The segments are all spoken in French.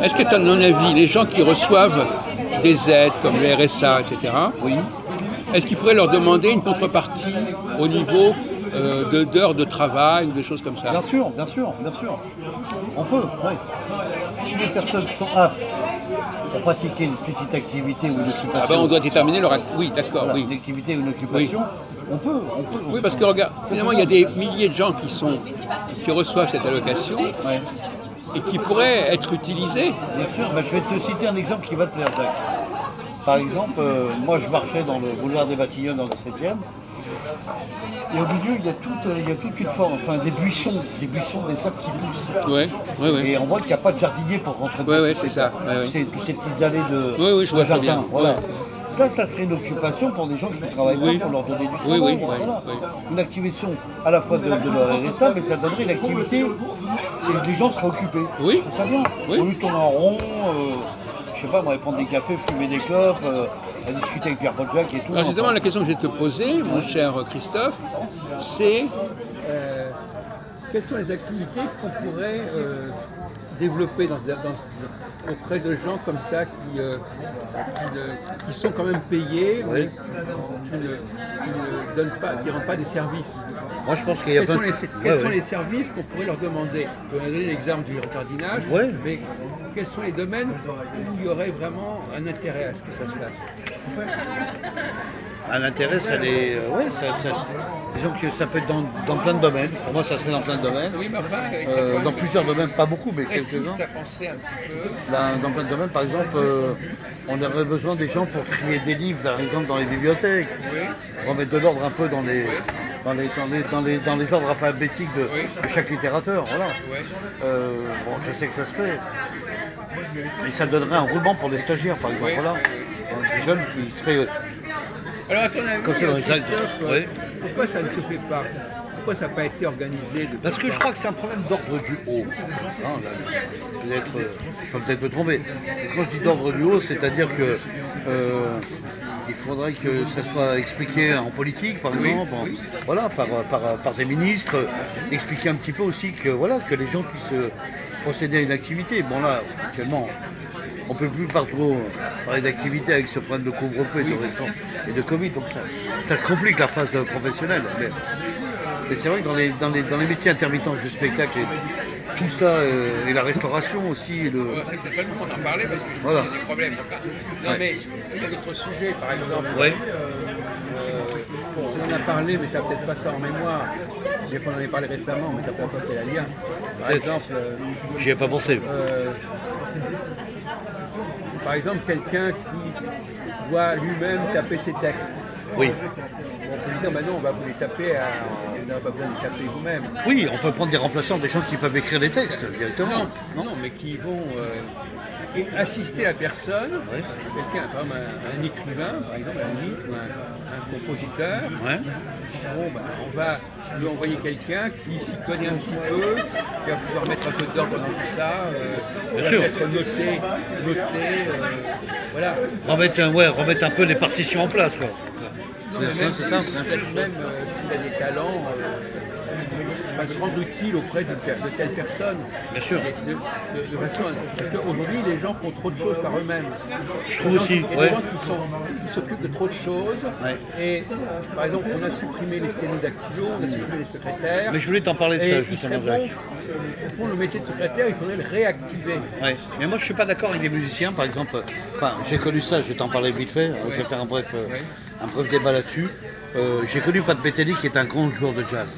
Est-ce que tu as un avis, les gens qui reçoivent des aides comme le RSA, etc., Oui. est-ce qu'il faudrait leur demander une contrepartie au niveau d'heures de travail ou des choses comme ça? Bien sûr, bien sûr, bien sûr. On peut, oui. Si les personnes sont aptes pour pratiquer une petite activité ou une occupation, Ah ben on doit déterminer leur Oui, d'accord, voilà, oui. une activité ou une occupation, on peut. Oui, parce que regarde, finalement, il y a des milliers de gens qui reçoivent cette allocation Ouais. et qui pourraient être utilisés. Bien sûr, bah, je vais te citer un exemple qui va te plaire, Jacques. Par exemple, moi je marchais dans le boulevard des Batignolles dans le 7e, et au milieu il y a toute une forme, enfin des buissons, des arbres qui poussent. Oui, oui, oui. Et on voit qu'il n'y a pas de jardinier pour rentrer Oui, dedans. oui, c'est ça. Ouais, ouais. Toutes ces petites allées de, Oui, oui, je vois très jardin. bien. Voilà. Ouais. Ça serait une occupation pour des gens qui ne travaillent Oui. pas, pour leur donner du Oui, travail. oui, oui, Voilà. oui. Une activation à la fois de leur RSA, mais ça donnerait une activité, c'est que les gens seraient occupés. Oui. Je trouve ça bien. Oui. Au lieu de tourner en rond, je sais pas, moi, prendre des cafés, fumer des clopes, à discuter avec Pierre Podjac et tout. Alors justement, enfin. la question que je vais te poser, mon cher Christophe, c'est quelles sont les activités qu'on pourrait développer auprès de gens comme ça qui sont quand même payés, Oui. mais qui ne rendent pas des services. Moi, je pense qu'il y a Quels plein sont les services qu'on pourrait leur demander? On a donné l'exemple du jardinage, Ouais. mais quels sont les domaines où il y aurait vraiment un intérêt à ce que ça se fasse? Un intérêt, ça les. Ouais, disons que ça peut être dans plein de domaines. Pour moi, ça serait dans plein de domaines. Oui, mais enfin, Dans plusieurs domaines, pas beaucoup, mais quelques-uns. tu as pensé un petit peu. Dans plein de domaines, par exemple, on aurait besoin des gens pour trier des livres, par exemple, dans les bibliothèques. Oui. Remettre de l'ordre un peu dans les ordres alphabétiques de chaque littérateur. Voilà. Ouais. Bon, je sais que ça se fait. Et ça donnerait un roulement pour les stagiaires, par exemple. Oui. Voilà. Des jeunes qui seraient. Alors, à ton avis, Comme ça, dans les Christophe, actes, oui. pourquoi ça ne se fait pas? Pourquoi ça n'a pas été organisé depuis Parce que je longtemps? crois que c'est un problème d'ordre du haut. Hein, là, je peux peut-être me tromper. Quand je dis d'ordre du haut, c'est-à-dire que il faudrait que ça soit expliqué en politique, par exemple, voilà, par des ministres, expliquer un petit peu aussi que voilà, que les gens puissent procéder à une activité. Bon là, actuellement, on ne peut plus pas trop parler d'activité avec ce problème de couvre-feu et de restaurant et de Covid, donc ça se complique la phase professionnelle. Mais c'est vrai que dans les métiers intermittents du spectacle, et tout ça, et la restauration aussi. C'est pas le moment d'en parler parce que Voilà. il y a des problèmes. Non, mais il y a d'autres sujets, par exemple. Ouais. On en a parlé, mais tu n'as peut-être pas ça en mémoire. J'ai pas en ai parlé récemment, mais tu n'as peut-être pas fait la lien. Par exemple, quelqu'un qui doit lui-même taper ses textes. Oui. On peut lui dire, non, on va vous les taper, vous n'avez pas besoin de les taper vous-même. Oui, on peut prendre des remplaçants, des gens qui peuvent écrire les textes directement. Non, mais qui vont assister la personne, Ouais. quelqu'un, par exemple un écrivain, par exemple, un limite, ou un compositeur. Ouais. Bon, on va lui envoyer quelqu'un qui s'y connaît un petit peu, qui va pouvoir mettre un peu d'ordre dans tout ça, Bien va sûr. peut-être noter, voilà. Remettre un peu les partitions en place, quoi. Non, mais même, c'est ça. peut-être même s'il a des talents, va se rendre utile auprès de telle personne. Bien sûr. De façon parce qu'aujourd'hui, les gens font trop de choses par eux-mêmes. Je trouve aussi, Il y a des ouais. gens qui s'occupent de trop de choses. Ouais. Et par exemple, on a supprimé les sténodactylos, on a supprimé les secrétaires. Mais je voulais t'en parler de Et ça, il serait justement, bon, Jacques. au fond, le métier de secrétaire, il faudrait le réactiver. Ouais. Mais moi, je suis pas d'accord avec des musiciens, par exemple. Enfin, j'ai connu ça, je vais t'en parler vite fait. Je vais faire un bref débat là-dessus. J'ai connu Pat Bettany, qui est un grand joueur de jazz,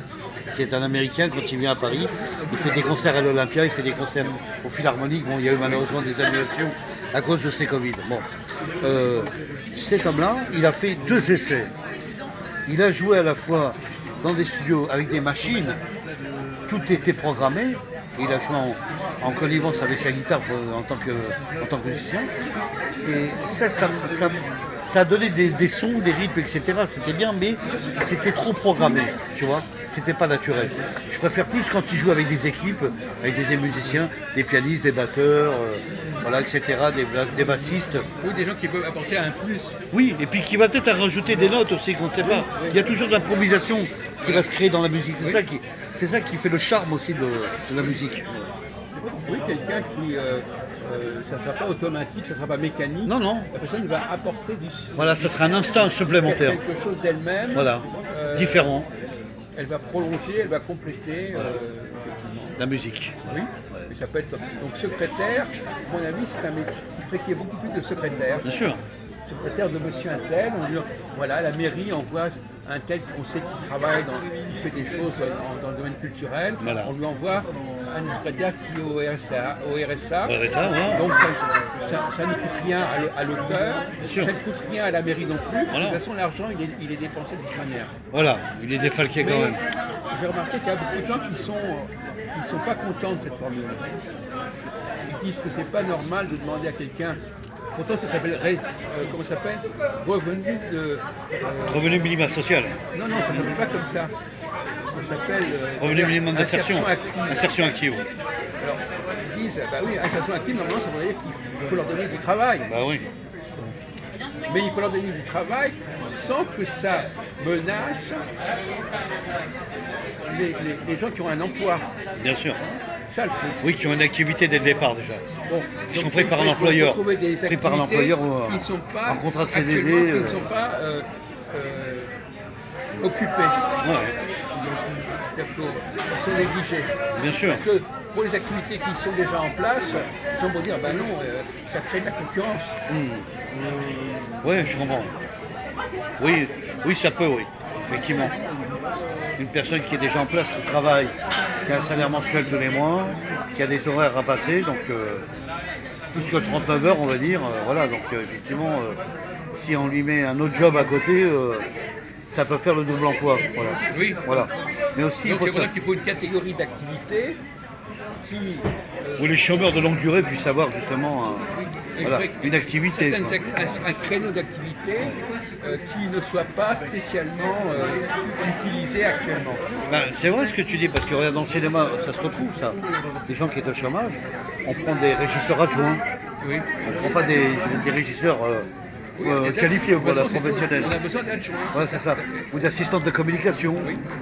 qui est un Américain. Quand il vient à Paris, il fait des concerts à l'Olympia, il fait des concerts au Philharmonique. Bon, il y a eu malheureusement des annulations à cause de ces Covid. Bon, cet homme-là, il a fait 2 essais. Il a joué à la fois dans des studios avec des machines, tout était programmé. Il a joué en connivence avec sa guitare en tant que musicien. Et ça a donné des sons, des rythmes, etc. C'était bien, mais c'était trop programmé, tu vois. C'était pas naturel. Je préfère plus quand il joue avec des équipes, avec des musiciens, des pianistes, des batteurs, voilà, etc., des bassistes. Oui, des gens qui peuvent apporter un plus. Oui, et puis qui va peut-être rajouter des notes aussi qu'on ne sait pas. Il y a toujours de l'improvisation qui va se créer dans la musique. C'est ça qui fait le charme aussi de la musique. Oui, quelqu'un qui, ça ne sera pas automatique, ça ne sera pas mécanique. Non, non. La personne va apporter Voilà, ça sera un instinct supplémentaire. quelque chose d'elle-même. Voilà, différent. Elle va prolonger, elle va compléter effectivement. La musique. Oui, et ça peut être. Donc secrétaire, à mon avis, c'est un métier qui ferait qu'il y ait beaucoup plus de secrétaires. Bien sûr. Secrétaire de monsieur un tel, on dit, voilà, la mairie envoie un tel qu'on sait qu'il travaille, qui fait des choses dans le domaine culturel, Voilà. on lui envoie un secrétaire qui est au RSA. RSA, ouais. Donc ça ne coûte rien à l'auteur, ça ne coûte rien à la mairie non plus. Voilà. De toute façon, l'argent, il est dépensé de toute manière. Voilà, il est défalqué quand même. J'ai remarqué qu'il y a beaucoup de gens qui sont pas contents de cette formule. Ils disent que c'est pas normal de demander à quelqu'un. Pourtant, ça s'appelle comment ça s'appelle revenu de Revenu minimum social. Non, ça s'appelle pas comme ça. Ça s'appelle Revenu minimum d'insertion. active. Insertion active. Alors, ils disent, bah oui, insertion active, normalement, ça voudrait dire qu'il faut leur donner du travail. Bah oui. Mais il faut leur donner du travail sans que ça menace les gens qui ont un emploi. Bien sûr. Ça, le truc. Oui, qui ont une activité dès le départ déjà. Bon, Ils sont pris par un employeur. Pris par un employeur qui ne sont pas en contrat de CDD. Qui ne sont pas occupés. Ouais. C'est-à-dire qu'ils sont négligés. Bien sûr. Parce que pour les activités qui sont déjà en place, les gens vont dire, ben non, ça crée de la concurrence. Oui, je comprends. Oui, ça peut, oui. Effectivement. Une personne qui est déjà en place, qui travaille, qui a un salaire mensuel tous les mois, qui a des horaires à passer, donc plus que 39 heures, on va dire. Voilà, donc effectivement, si on lui met un autre job à côté, ça peut faire le double emploi. Voilà. Oui. Voilà. Mais aussi, donc c'est pour ça qu'il faut une catégorie d'activités qui... où les chômeurs de longue durée puissent avoir justement une activité. Un créneau d'activité qui ne soit pas spécialement utilisé actuellement. Ben, c'est vrai ce que tu dis, parce que regarde, dans le cinéma, ça se retrouve ça. Des gens qui sont au chômage, on prend des régisseurs adjoints. Oui. On ne prend pas des régisseurs qualifiés, voilà, professionnels. On a besoin d'adjoints. Voilà, c'est ça. Ou d'assistantes de communication,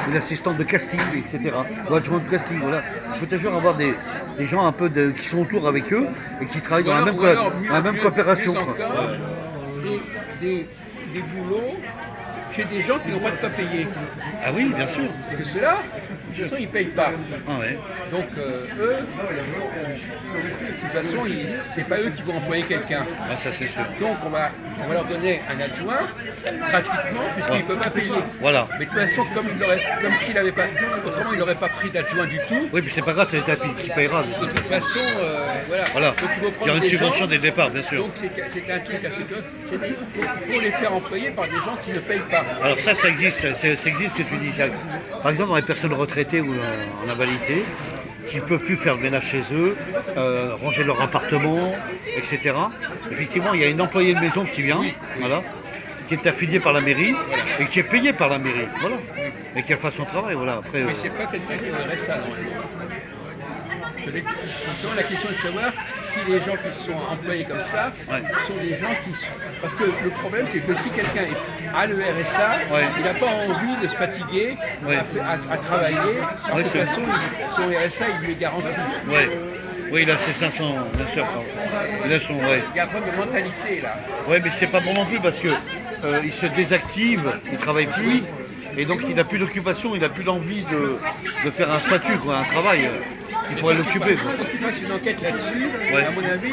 ou d'assistantes de casting, etc. Ou adjoints de casting, voilà. Il faut toujours avoir des gens un peu qui sont autour avec eux et qui travaillent dans la même coopération. Mieux encore, des boulots chez des gens qui n'ont pas de quoi payer. Ah oui, bien sûr. Parce que ceux-là, de toute façon, ils ne payent pas. Ah ouais. Donc, eux, de toute façon, c'est pas eux qui vont employer quelqu'un. Ah, ça c'est sûr. Donc, on va leur donner un adjoint gratuitement, puisqu'il ne peut pas payer. Voilà. Mais de toute façon, comme s'il n'avait pas. Autrement, il n'aurait pas pris d'adjoint du tout. Oui, mais c'est pas grave, c'est l'État qui payera. De toute façon, voilà. Donc, il y aura une subvention dès le départ, bien sûr. Donc, c'est un truc assez que. Il faut les faire employer par des gens qui ne payent pas. Alors ça existe, ça existe ce que tu dis. Par exemple, dans les personnes retraitées ou en invalidité, qui ne peuvent plus faire le ménage chez eux, ranger leur appartement, etc. Effectivement, il y a une employée de maison qui vient, voilà, qui est affiliée par la mairie et qui est payée par la mairie, voilà, et qui a fait son travail, voilà. Après, mais c'est pas quelqu'un qui aurait ça normalement. Maintenant, la question est de savoir si les gens qui sont employés comme ça sont des gens qui sont... Parce que le problème, c'est que si quelqu'un a le RSA, il n'a pas envie de se fatiguer à travailler. De toute façon, son RSA, il lui est garanti. Oui, il a ses 500, bien sûr. Il a son, Il y a un problème de mentalité, là. Oui, mais c'est pas bon non plus, parce que il se désactive, il ne travaille plus. Et donc, il n'a plus d'occupation, il n'a plus l'envie de faire un statut, quoi, un travail. Il pourrait l'occuper. Quand tu fasses une enquête là-dessus, à mon avis,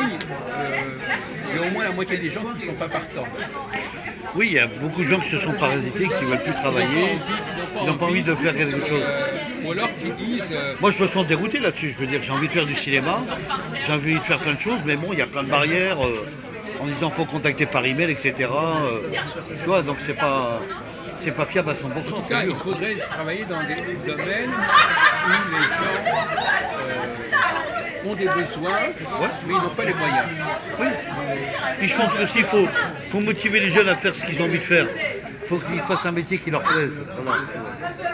il y a au moins la moitié des gens qui ne sont pas partants. Oui, il y a beaucoup de gens qui se sont parasités, qui ne veulent plus travailler, qui n'ont pas envie de faire quelque chose. Ou alors qui disent... Moi, je me sens dérouté là-dessus. Je veux dire, j'ai envie de faire du cinéma, j'ai envie de faire plein de choses, mais bon, il y a plein de barrières en disant qu'il faut contacter par email, etc. Tu vois, donc c'est pas fiable à 100%. En tout cas, il faudrait travailler dans des domaines où les gens ont des besoins, mais ils n'ont pas les moyens. Oui. Puis je pense aussi qu'il faut motiver les jeunes à faire ce qu'ils ont envie de faire. Il faut qu'ils fassent un métier qui leur plaise. Voilà.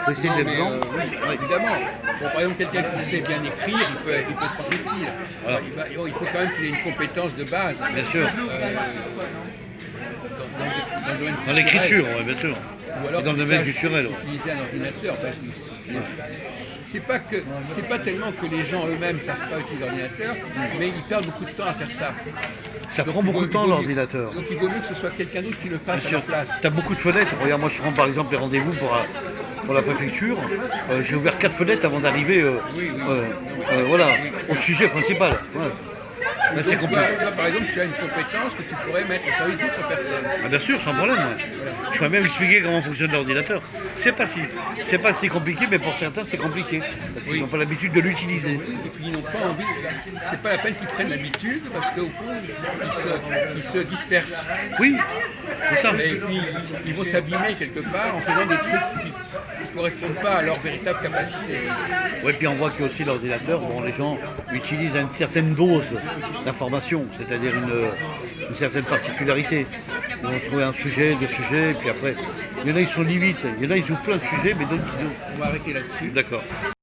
Faut essayer de les blancs. Oui, évidemment. Bon, par exemple, quelqu'un qui sait bien écrire, il peut se porter utile. Il faut quand même qu'il ait une compétence de base. Bien sûr. dans le domaine Dans l'écriture, ouais, bien sûr. ou alors Et dans le qu'ils domaine sachent culturel, ouais. utiliser un ordinateur. C'est pas tellement que les gens eux-mêmes ne savent pas utiliser l'ordinateur, mais ils perdent beaucoup de temps à faire ça. Ça Donc, prend beaucoup de temps il vaut mieux- l'ordinateur. Donc il vaut mieux que ce soit quelqu'un d'autre qui le fasse Bien à sûr. leur place. Tu as beaucoup de fenêtres. Regarde, moi je prends par exemple les rendez-vous pour la préfecture. J'ai ouvert 4 fenêtres avant d'arriver voilà, au sujet principal. Ouais. Là, c'est Donc, compliqué. toi, par exemple, tu as une compétence que tu pourrais mettre au service d'autres personnes. Ah, bien sûr, sans problème. Ouais. Je pourrais même expliquer comment fonctionne l'ordinateur. C'est pas si compliqué, mais pour certains c'est compliqué. Parce qu'ils n'ont pas l'habitude de l'utiliser. Et puis ils n'ont pas envie, c'est pas la peine qu'ils prennent l'habitude parce qu'au fond ils se dispersent. Oui, c'est ça. Et puis ils vont s'abîmer quelque part en faisant des trucs qui ne correspondent pas à leur véritable capacité. Oui, puis on voit que aussi l'ordinateur, bon, les gens utilisent à une certaine dose d'information, c'est-à-dire une certaine particularité. Ils vont trouver un sujet, deux sujets, et puis après, il y en a ils sont limites, il y en a ils ouvrent plein de sujets, mais d'autres ils ouvrent. On va arrêter là-dessus. D'accord.